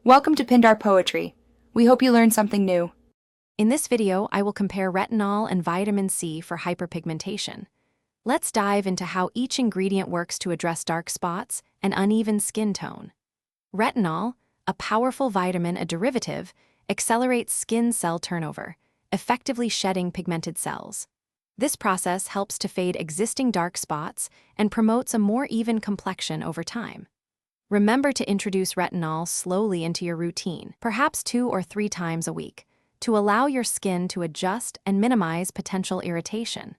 Welcome to Pindar Poetry. We hope you learned something new. In this video, I will compare retinol and vitamin C for hyperpigmentation. Let's dive into how each ingredient works to address dark spots and uneven skin tone. Retinol, a powerful vitamin, a derivative, accelerates skin cell turnover, effectively shedding pigmented cells. This process helps to fade existing dark spots and promotes a more even complexion over time. Remember to introduce retinol slowly into your routine, perhaps 2 or 3 times a week, to allow your skin to adjust and minimize potential irritation.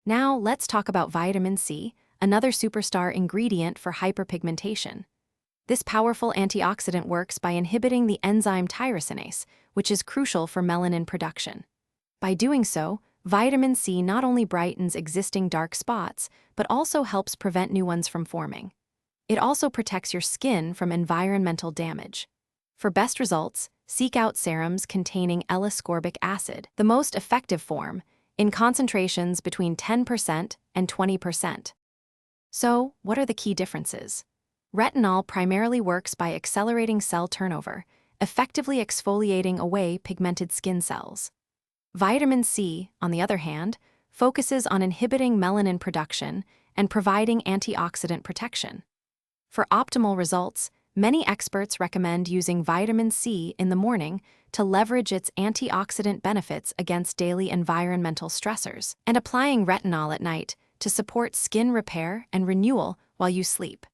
Now, let's talk about vitamin C, another superstar ingredient for hyperpigmentation. This powerful antioxidant works by inhibiting the enzyme tyrosinase, which is crucial for melanin production. By doing so, vitamin C not only brightens existing dark spots, but also helps prevent new ones from forming. It also protects your skin from environmental damage. For best results, seek out serums containing L-ascorbic acid, the most effective form, in concentrations between 10% and 20%. So, what are the key differences? Retinol primarily works by accelerating cell turnover, effectively exfoliating away pigmented skin cells. Vitamin C, on the other hand, focuses on inhibiting melanin production and providing antioxidant protection. For optimal results, many experts recommend using vitamin C in the morning to leverage its antioxidant benefits against daily environmental stressors, and applying retinol at night to support skin repair and renewal while you sleep.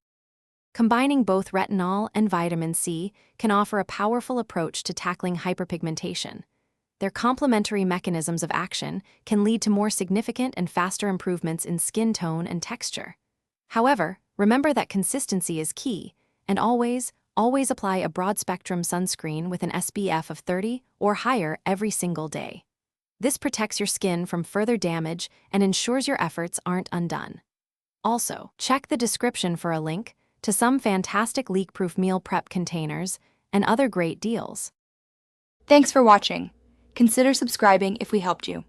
Combining both retinol and vitamin C can offer a powerful approach to tackling hyperpigmentation. Their complementary mechanisms of action can lead to more significant and faster improvements in skin tone and texture. However, remember that consistency is key, and always apply a broad-spectrum sunscreen with an SPF of 30 or higher every single day. This protects your skin from further damage and ensures your efforts aren't undone. Also, check the description for a link to some fantastic leak-proof meal prep containers and other great deals. Thanks for watching. Consider subscribing if we helped you.